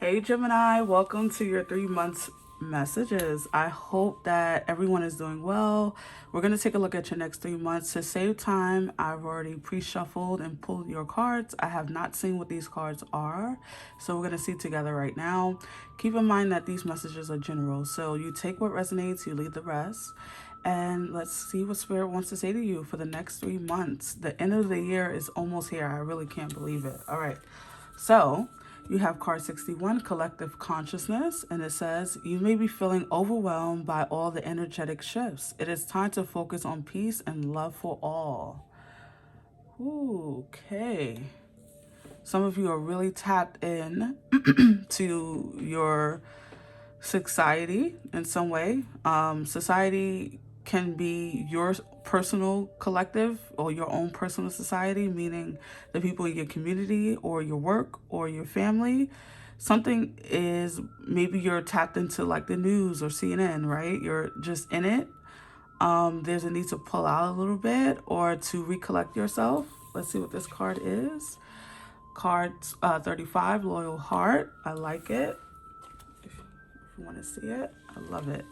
Hey Gemini, welcome to your 3 months messages. I hope that everyone is doing well. We're going to take a look at your next 3 months. To save time, I've already pre-shuffled and pulled your cards. I have not seen what these cards are, so we're going to see together right now. Keep in mind that these messages are general, so you take what resonates, you leave the rest. And let's see what Spirit wants to say to you for the next 3 months. The end of the year is almost here. I really can't believe it. All right. So you have card 61, collective consciousness, and it says, you may be feeling overwhelmed by all the energetic shifts. It is time to focus on peace and love for all. Ooh, okay. Some of you are really tapped in to your society in some way. Society can be your personal collective or your own personal society, meaning the people in your community or your work or your family. Something is, maybe you're tapped into like the news or CNN, right? You're just in it. There's a need to pull out a little bit or to recollect yourself. Let's see what this card is. Card 35, Loyal Heart. I like it. If you want to see it, I love it.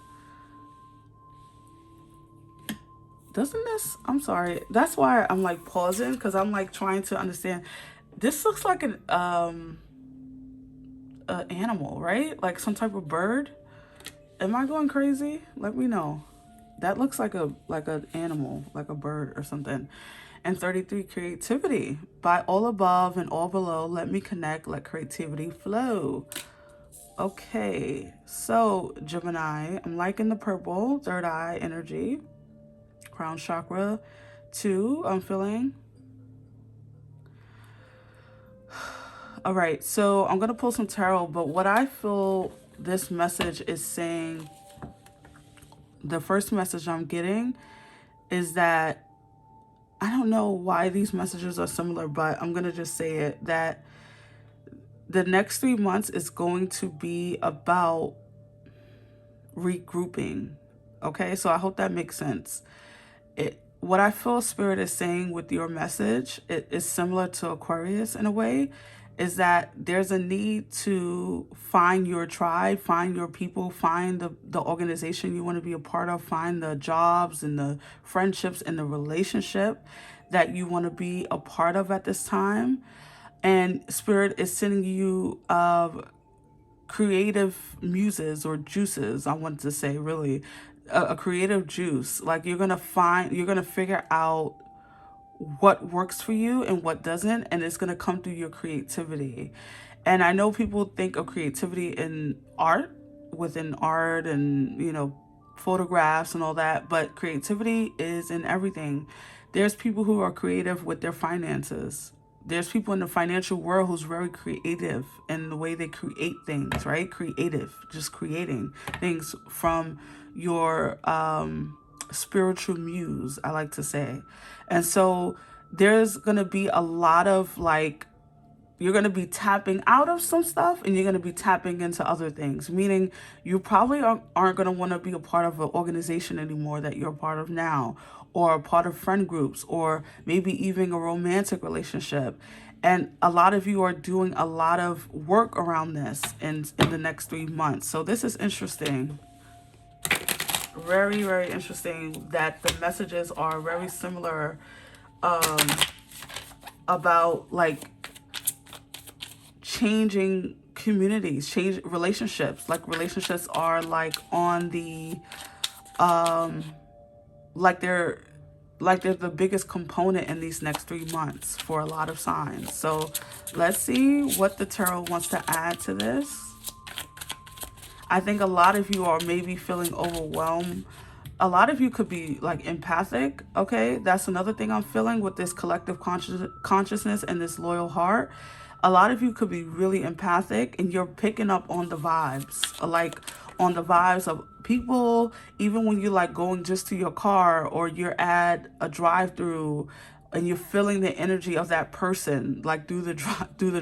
Doesn't this, I'm sorry, that's why I'm like pausing, because I'm like trying to understand. This looks like an animal, right? Like some type of bird. Am I going crazy? Let me know. That looks like an animal, like a bird or something. And 33, creativity. By all above and all below, let me connect, let creativity flow. Okay, so Gemini, I'm liking the purple, third eye energy. Crown chakra 2, I'm feeling. All right, so I'm gonna pull some tarot, but what I feel this message is saying, the first message I'm getting is that, I don't know why these messages are similar, but I'm gonna just say it, that the next 3 months is going to be about regrouping. Okay, so I hope that makes sense. What I feel Spirit is saying with your message, it is similar to Aquarius in a way, is that there's a need to find your tribe, find your people, find the organization you want to be a part of, find the jobs and the friendships and the relationship that you want to be a part of at this time. And Spirit is sending you creative muses or juices, I want to say, really a creative juice. Like you're gonna figure out what works for you and what doesn't, and it's gonna come through your creativity. And I know people think of creativity in art, within art and, you know, photographs and all that, but creativity is in everything. There's people who are creative with their finances. There's people in the financial world who's very creative in the way they create things, right? Creative, just creating things from your spiritual muse, I like to say. And so there's going to be a lot of like, you're going to be tapping out of some stuff and you're going to be tapping into other things, meaning you probably aren't going to want to be a part of an organization anymore that you're a part of now, or a part of friend groups, or maybe even a romantic relationship. And a lot of you are doing a lot of work around this in the next 3 months. So this is interesting. Very, very interesting that the messages are very similar about like changing communities, change relationships. Like relationships are like on the like they're the biggest component in these next 3 months for a lot of signs. So let's see what the tarot wants to add to this. I think a lot of you are maybe feeling overwhelmed. A lot of you could be like empathic, okay? That's another thing I'm feeling with this collective consciousness and this loyal heart. A lot of you could be really empathic and you're picking up on the vibes, like on the vibes of people, even when you're like going just to your car or you're at a drive-through and you're feeling the energy of that person, like through the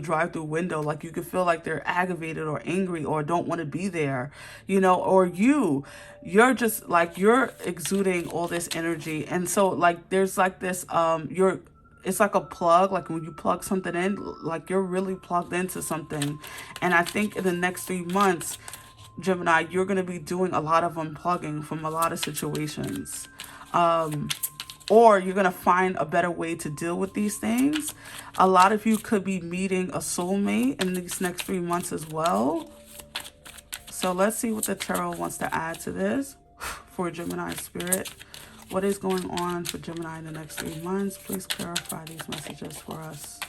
drive-through window. Like you can feel like they're aggravated or angry or don't want to be there, you know, or you're just like, you're exuding all this energy. And so like there's like this you're it's like a plug, like when you plug something in, like you're really plugged into something. And I think in the next 3 months, Gemini, you're going to be doing a lot of unplugging from a lot of situations. Or you're going to find a better way to deal with these things. A lot of you could be meeting a soulmate in these next 3 months as well. So let's see what the tarot wants to add to this for Gemini spirit. What is going on for Gemini in the next 3 months? Please clarify these messages for us.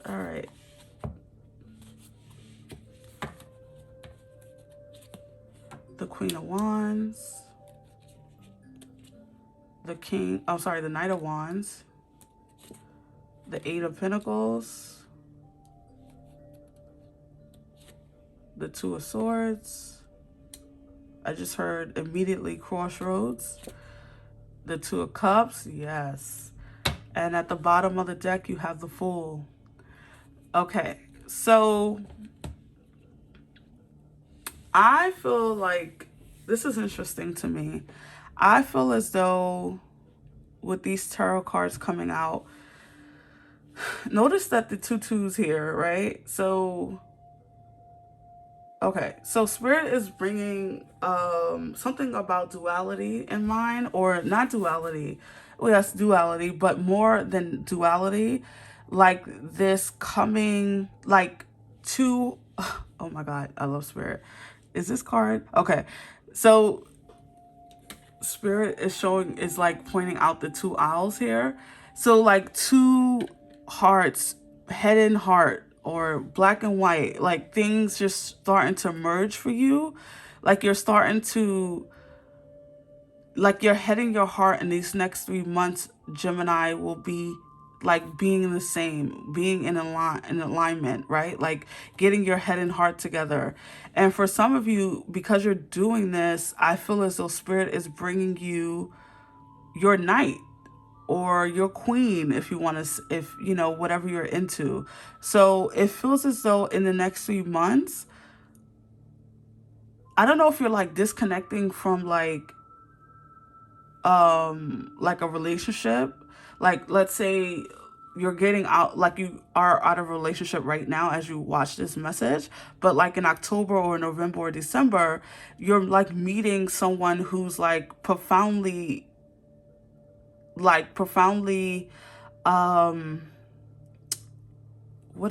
All right. The Queen of Wands. The Knight of Wands. The Eight of Pentacles. The Two of Swords. I just heard immediately Crossroads. The Two of Cups, yes. And at the bottom of the deck, you have the Fool. Okay, so I feel like this is interesting to me. I feel as though with these tarot cards coming out, notice that the tutu's here, right? So, okay, so Spirit is bringing something about duality in mind, or not duality. Well, yes, duality, but more than duality, like this coming, like two, oh my God, I love Spirit. Is this card? Okay, so Spirit is like pointing out the two owls here. So like two hearts, head and heart, or black and white, like things just starting to merge for you. Like you're starting to, like your head and your heart in these next 3 months, Gemini, will be like being the same, being in alignment, right? Like getting your head and heart together. And for some of you, because you're doing this, I feel as though Spirit is bringing you your knight or your queen, if you want to, if you know, whatever you're into. So it feels as though in the next 3 months, I don't know if you're like disconnecting from like a relationship. Like let's say you're getting out, like you are out of a relationship right now as you watch this message, but like in October or November or December, you're like meeting someone who's like profoundly what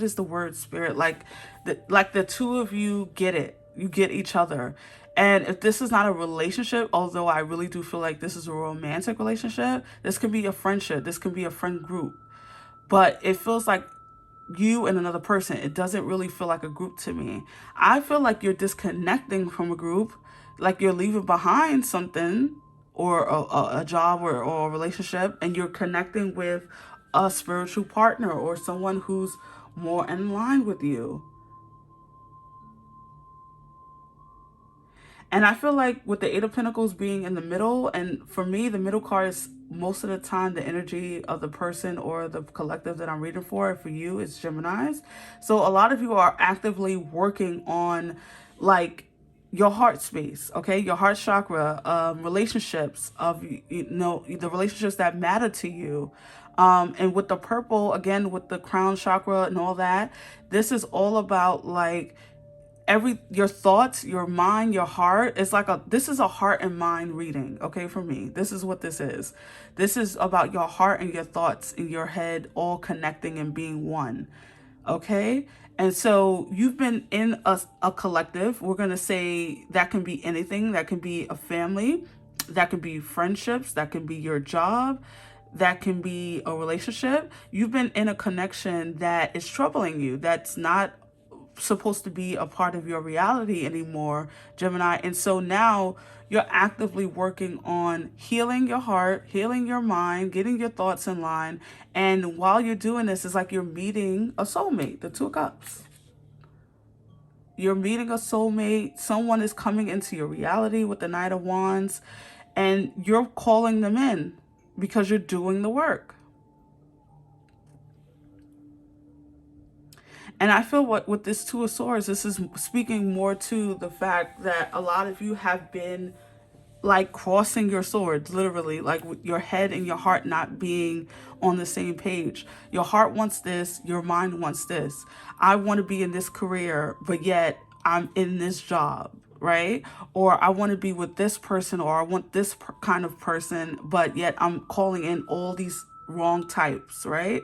is the word, Spirit? Like the two of you get it. You get each other. And if this is not a relationship, although I really do feel like this is a romantic relationship, this could be a friendship. This could be a friend group. But it feels like you and another person. It doesn't really feel like a group to me. I feel like you're disconnecting from a group, like you're leaving behind something, or a job, or a relationship, and you're connecting with a spiritual partner or someone who's more in line with you. And I feel like with the Eight of Pentacles being in the middle, and for me, the middle card is most of the time the energy of the person or the collective that I'm reading for. For you, it's Geminis. So a lot of you are actively working on like your heart space, okay? Your heart chakra, relationships of, you know, the relationships that matter to you. And with the purple, again, with the crown chakra and all that, this is all about like your thoughts, your mind, your heart. It's like this is a heart and mind reading, okay, for me. This is what this is. This is about your heart and your thoughts in your head all connecting and being one, okay? And so you've been in a collective. We're going to say that can be anything. That can be a family. That can be friendships. That can be your job. That can be a relationship. You've been in a connection that is troubling you. That's not supposed to be a part of your reality anymore, Gemini. And so now you're actively working on healing your heart, healing your mind, getting your thoughts in line. And while you're doing this, it's like you're meeting a soulmate, the Two of Cups. You're meeting a soulmate. Someone is coming into your reality with the Knight of Wands, and you're calling them in because you're doing the work. And I feel with this Two of Swords, this is speaking more to the fact that a lot of you have been like crossing your swords, literally, like with your head and your heart not being on the same page. Your heart wants this, your mind wants this. I want to be in this career, but yet I'm in this job, right? Or I want to be with this person, or I want this kind of person, but yet I'm calling in all these wrong types, right?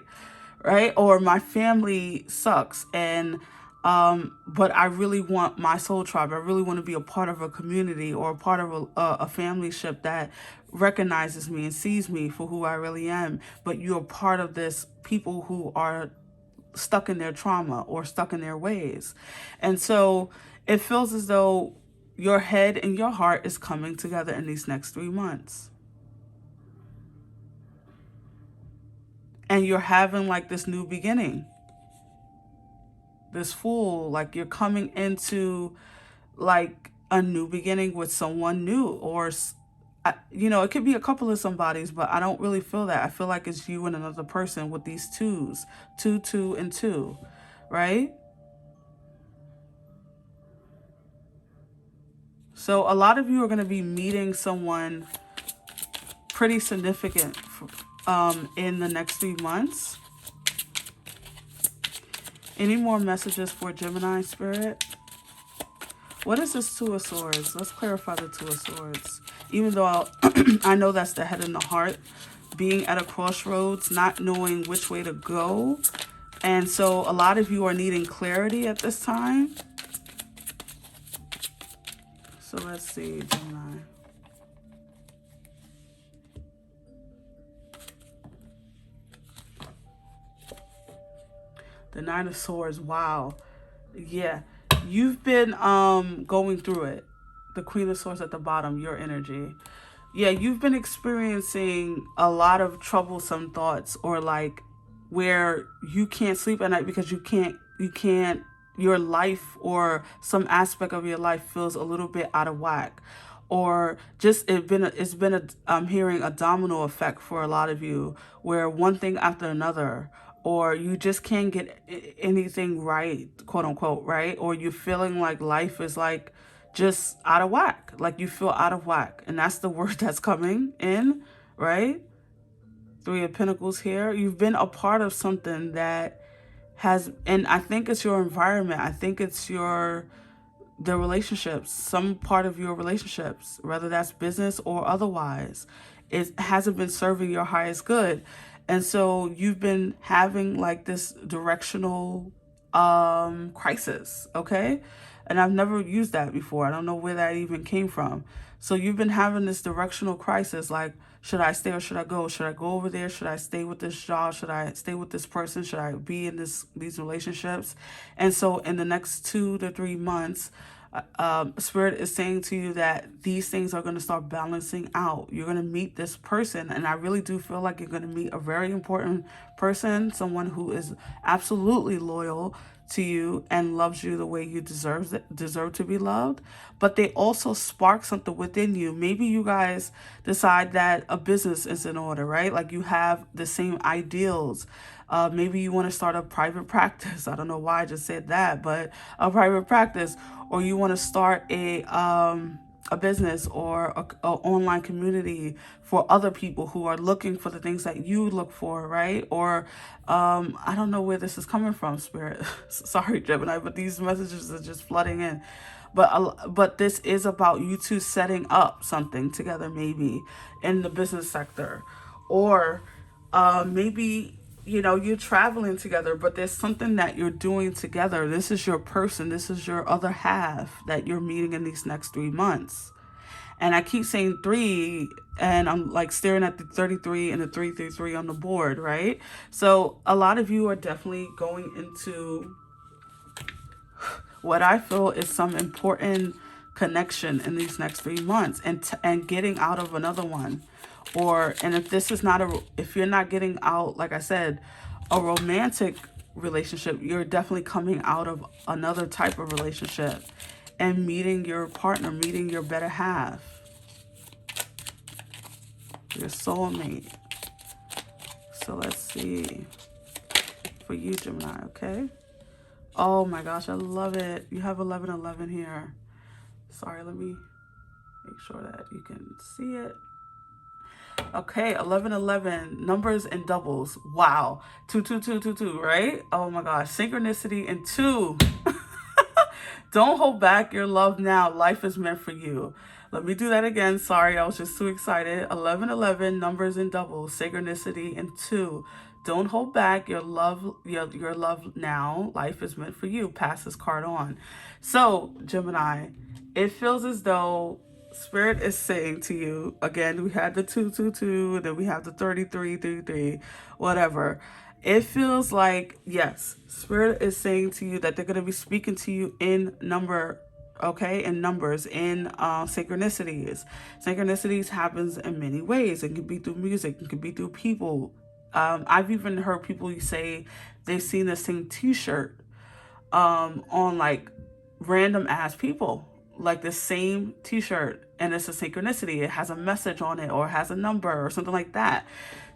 Right? Or my family sucks, and but I really want my soul tribe. I really want to be a part of a community or a part of a family ship that recognizes me and sees me for who I really am. But you're part of this people who are stuck in their trauma or stuck in their ways. And so it feels as though your head and your heart is coming together in these next 3 months. And you're having like this new beginning, this Fool, like you're coming into like a new beginning with someone new, or you know, it could be a couple of somebodies, but I don't really feel that. I feel like it's you and another person with these twos, 2, 2, and 2, right? So a lot of you are going to be meeting someone pretty significant in the next 3 months. Any more messages for Gemini spirit? What is this Two of Swords? Let's clarify the Two of Swords. Even though I know that's the head and the heart, being at a crossroads, not knowing which way to go. And so a lot of you are needing clarity at this time. So let's see, Gemini. The Nine of Swords, wow. Yeah, you've been going through it. The Queen of Swords at the bottom, your energy. Yeah, you've been experiencing a lot of troublesome thoughts, or like where you can't sleep at night because you can't, your life or some aspect of your life feels a little bit out of whack. Or just I'm hearing a domino effect for a lot of you, where one thing after another, or you just can't get anything right, quote unquote, right? Or you're feeling like life is like just out of whack, like you feel out of whack. And that's the word that's coming in, right? Three of Pentacles here. You've been a part of something that has, and I think it's your environment. I think it's the relationships, some part of your relationships, whether that's business or otherwise, it hasn't been serving your highest good. And so you've been having like this directional crisis, okay? And I've never used that before. I don't know where that even came from. So you've been having this directional crisis, like, should I stay or should I go? Should I go over there? Should I stay with this job? Should I stay with this person? Should I be in these relationships? And so in the next 2 to 3 months, Spirit is saying to you that these things are going to start balancing out. You're going to meet this person, and I really do feel like you're going to meet a very important person, someone who is absolutely loyal to you and loves you the way you deserve to be loved. But they also spark something within you. Maybe you guys decide that a business is in order, right? Like you have the same ideals. Maybe you want to start a private practice. I don't know why I just said that, but a private practice. Or you want to start a business or a online community for other people who are looking for the things that you look for, right? Or I don't know where this is coming from, Spirit. Sorry, Gemini, but these messages are just flooding in. But this is about you two setting up something together, maybe in the business sector, or maybe, you know, you're traveling together, but there's something that you're doing together. This is your person. This is your other half that you're meeting in these next 3 months. And I keep saying 3, and I'm like staring at the 33 and the 333 on the board, right? So a lot of you are definitely going into what I feel is some important connection in these next 3 months, and getting out of another one. And if this is not if you're not getting out, like I said, a romantic relationship, you're definitely coming out of another type of relationship and meeting your partner, meeting your better half, your soulmate. So let's see for you, Gemini, okay? Oh my gosh, I love it. You have 1111 here. Sorry, let me Make sure that you can see it. Okay, 1111, numbers and doubles. Wow. 22222, right? Oh my gosh. Synchronicity and 2. Don't hold back your love now. Life is meant for you. Let me do that again. Sorry, I was just too excited. 1111, numbers and doubles. Synchronicity and 2. Don't hold back your love, your love now. Life is meant for you. Pass this card on. So, Gemini, it feels as though Spirit is saying to you, again, we had the 222, then we have the 3333, whatever. It feels like, yes, Spirit is saying to you that they're going to be speaking to you in number, okay, in numbers, in synchronicities. Synchronicities happens in many ways. It can be through music, it can be through people. I've even heard people say they've seen the same t-shirt on like random ass people, like the same t-shirt, and it's a synchronicity. It has a message on it or has a number or something like that.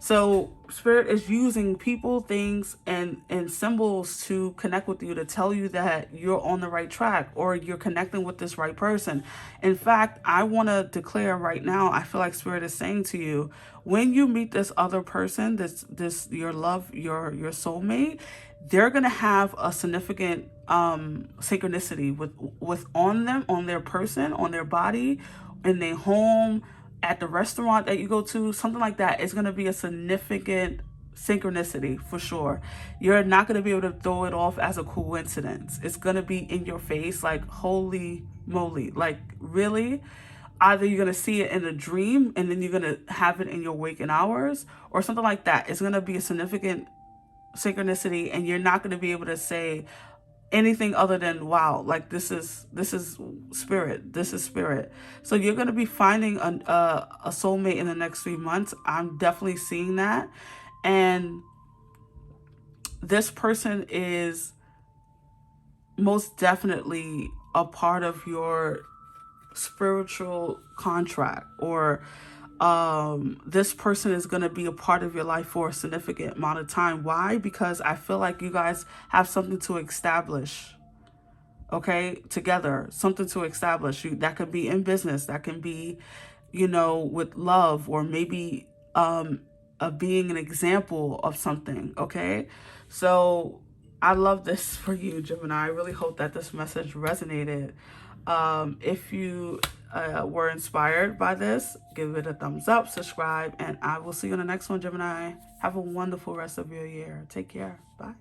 So Spirit is using people, things, and symbols to connect with you, to tell you that you're on the right track or you're connecting with this right person. In fact, I want to declare right now, I feel like Spirit is saying to you, when you meet this other person, this your love, your soulmate, they're going to have a significant synchronicity with on them, on their person, on their body, in their home, at the restaurant that you go to, something like that. It's going to be a significant synchronicity for sure. You're not going to be able to throw it off as a coincidence. It's going to be in your face, like, holy moly, like, really? Either you're going to see it in a dream and then you're going to have it in your waking hours or something like that. It's going to be a significant synchronicity, and you're not going to be able to say anything other than, wow, like this is spirit. This is spirit. So you're going to be finding a soulmate in the next 3 months. I'm definitely seeing that. And this person is most definitely a part of your spiritual contract, or this person is going to be a part of your life for a significant amount of time. Why? Because I feel like you guys have something to establish, okay, together, something to establish. That could be in business, that can be, with love, or maybe of being an example of something, okay? So I love this for you, Gemini. I really hope that this message resonated. If you were inspired by this, give it a thumbs up, subscribe, and I will see you on the next one, Gemini. Have a wonderful rest of your year. Take care. Bye.